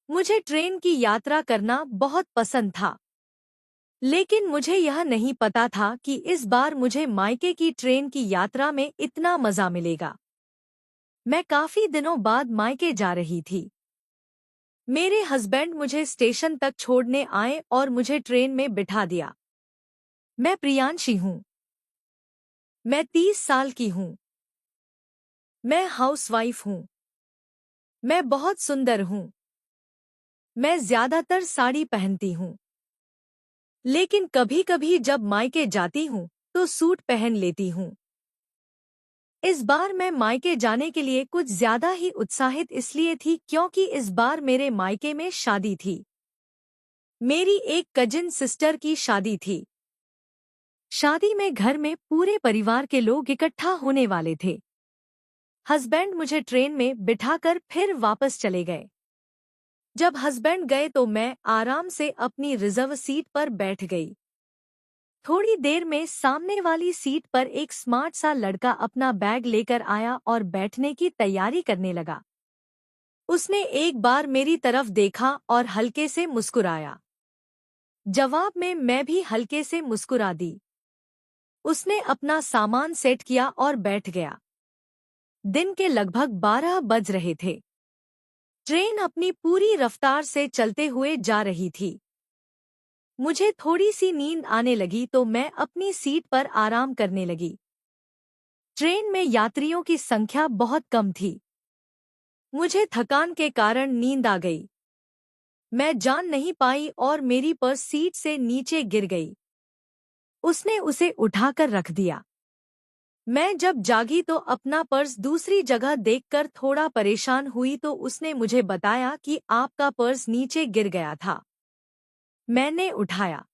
मुझे ट्रेन की यात्रा करना बहुत पसंद था, लेकिन मुझे यह नहीं पता था कि इस बार मुझे मायके की ट्रेन की यात्रा में इतना मजा मिलेगा। मैं काफी दिनों बाद मायके जा रही थी। मेरे हस्बैंड मुझे स्टेशन तक छोड़ने आए और मुझे ट्रेन में बिठा दिया। मैं प्रियांशी हूँ। मैं 30 साल की हूँ। मैं हाउसवाइफ हूँ। मैं बहुत सुंदर हूँ। मैं ज्यादातर साड़ी पहनती हूँ, लेकिन कभी-कभी जब मायके जाती हूँ तो सूट पहन लेती हूँ। इस बार मैं मायके जाने के लिए कुछ ज्यादा ही उत्साहित इसलिए थी क्योंकि इस बार मेरे मायके में शादी थी। मेरी एक कजिन सिस्टर की शादी थी। शादी में घर में पूरे परिवार के लोग इकट्ठा होने वाले थे। हस्बैंड मुझे ट्रेन में बिठाकर फिर वापस चले गए। जब हस्बैंड गए तो मैं आराम से अपनी रिजर्व सीट पर बैठ गई। थोड़ी देर में सामने वाली सीट पर एक स्मार्ट सा लड़का अपना बैग लेकर आया और बैठने की तैयारी करने लगा। उसने एक बार मेरी तरफ देखा और हल्के से मुस्कुराया। जवाब में मैं भी हल्के से मुस्कुरा दी। उसने अपना सामान सेट किया और बैठ गया। दिन के लगभग 12 बज रहे थे। ट्रेन अपनी पूरी रफ्तार से चलते हुए जा रही थी। मुझे थोड़ी सी नींद आने लगी तो मैं अपनी सीट पर आराम करने लगी। ट्रेन में यात्रियों की संख्या बहुत कम थी। मुझे थकान के कारण नींद आ गई। मैं जान नहीं पाई और मेरी पर्स सीट से नीचे गिर गई। उसने उसे उठाकर रख दिया। मैं जब जागी तो अपना पर्स दूसरी जगह देखकर थोड़ा परेशान हुई तो उसने मुझे बताया कि आपका पर्स नीचे गिर गया था। मैंने उठाया।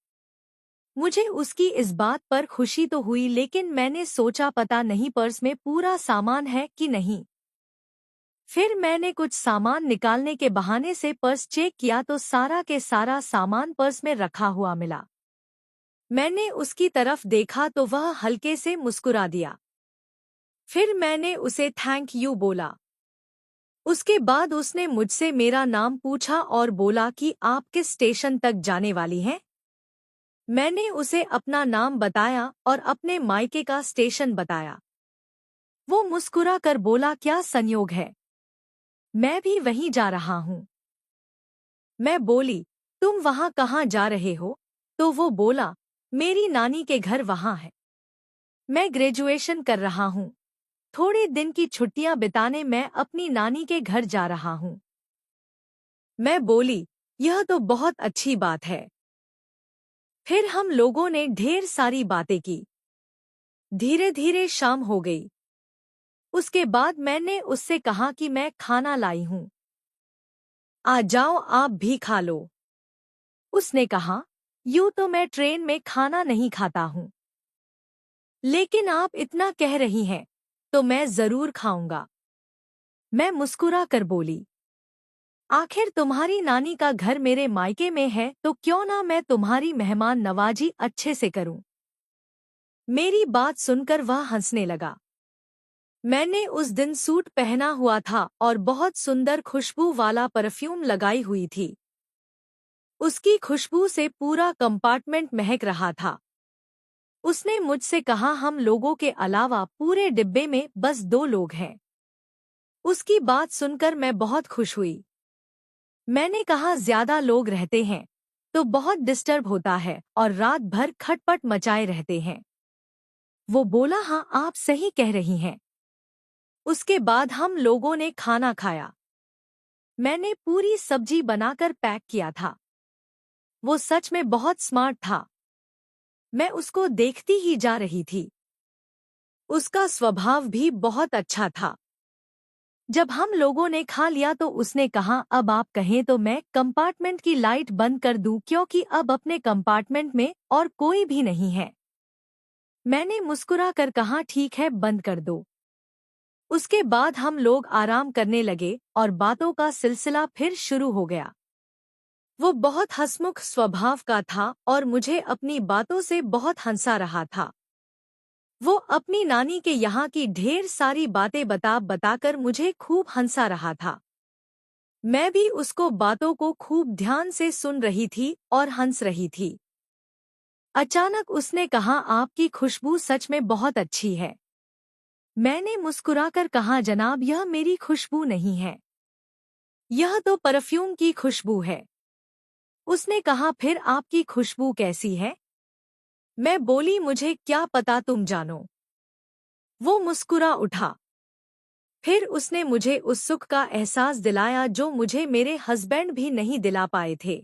मुझे उसकी इस बात पर खुशी तो हुई, लेकिन मैंने सोचा पता नहीं पर्स में पूरा सामान है कि नहीं। फिर मैंने कुछ सामान निकालने के बहाने से पर्स चेक किया तो सारा के सारा सामान पर्स में रखा हुआ मिला। मैंने उसकी तरफ देखा तो वह हल्के से मुस्कुरा दिया। फिर मैंने उसे थैंक यू बोला। उसके बाद उसने मुझसे मेरा नाम पूछा और बोला कि आप किस स्टेशन तक जाने वाली हैं? मैंने उसे अपना नाम बताया और अपने मायके का स्टेशन बताया। वो मुस्कुरा कर बोला, क्या संयोग है, मैं भी वहीं जा रहा हूँ। मैं बोली, तुम वहाँ कहाँ जा रहे हो? तो वो बोला, मेरी नानी के घर वहाँ है। मैं ग्रेजुएशन कर रहा हूँ। थोड़े दिन की छुट्टियां बिताने मैं अपनी नानी के घर जा रहा हूँ। मैं बोली, यह तो बहुत अच्छी बात है। फिर हम लोगों ने ढेर सारी बातें की। धीरे धीरे शाम हो गई। उसके बाद मैंने उससे कहा कि मैं खाना लाई हूँ, आ जाओ आप भी खा लो। उसने कहा, यूं तो मैं ट्रेन में खाना नहीं खाता हूँ, लेकिन आप इतना कह रही हैं तो मैं जरूर खाऊंगा। मैं मुस्कुरा कर बोली, आखिर तुम्हारी नानी का घर मेरे मायके में है तो क्यों ना मैं तुम्हारी मेहमान नवाजी अच्छे से करूं। मेरी बात सुनकर वह हंसने लगा। मैंने उस दिन सूट पहना हुआ था और बहुत सुंदर खुशबू वाला परफ्यूम लगाई हुई थी। उसकी खुशबू से पूरा कंपार्टमेंट महक रहा था। उसने मुझसे कहा, हम लोगों के अलावा पूरे डिब्बे में बस 2 लोग हैं। उसकी बात सुनकर मैं बहुत खुश हुई। मैंने कहा, ज्यादा लोग रहते हैं तो बहुत डिस्टर्ब होता है और रात भर खटपट मचाए रहते हैं। वो बोला, हाँ आप सही कह रही हैं। उसके बाद हम लोगों ने खाना खाया। मैंने पूरी सब्जी बनाकर पैक किया था। वो सच में बहुत स्मार्ट था। मैं उसको देखती ही जा रही थी। उसका स्वभाव भी बहुत अच्छा था। जब हम लोगों ने खा लिया तो उसने कहा, अब आप कहें तो मैं कंपार्टमेंट की लाइट बंद कर दूं क्योंकि अब अपने कंपार्टमेंट में और कोई भी नहीं है। मैंने मुस्कुरा कर कहा, ठीक है बंद कर दो। उसके बाद हम लोग आराम करने लगे और बातों का सिलसिला फिर शुरू हो गया। वो बहुत हंसमुख स्वभाव का था और मुझे अपनी बातों से बहुत हंसा रहा था। वो अपनी नानी के यहाँ की ढेर सारी बातें बताकर मुझे खूब हंसा रहा था। मैं भी उसको बातों को खूब ध्यान से सुन रही थी और हंस रही थी। अचानक उसने कहा, आपकी खुशबू सच में बहुत अच्छी है। मैंने मुस्कुराकर कहा, जनाब यह मेरी खुशबू नहीं है, यह तो परफ्यूम की खुशबू है। उसने कहा, फिर आपकी खुशबू कैसी है? मैं बोली, मुझे क्या पता, तुम जानो। वो मुस्कुरा उठा। फिर उसने मुझे उस सुख का एहसास दिलाया जो मुझे मेरे हस्बैंड भी नहीं दिला पाए थे।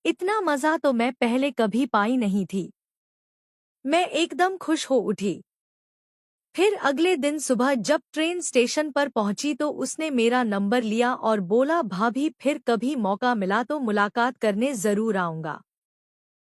इतना मज़ा तो मैं पहले कभी पाई नहीं थी। मैं एकदम खुश हो उठी। फिर अगले दिन सुबह जब ट्रेन स्टेशन पर पहुंची तो उसने मेरा नंबर लिया और बोला, भाभी फिर कभी मौका मिला तो मुलाकात करने ज़रूर आऊँगा।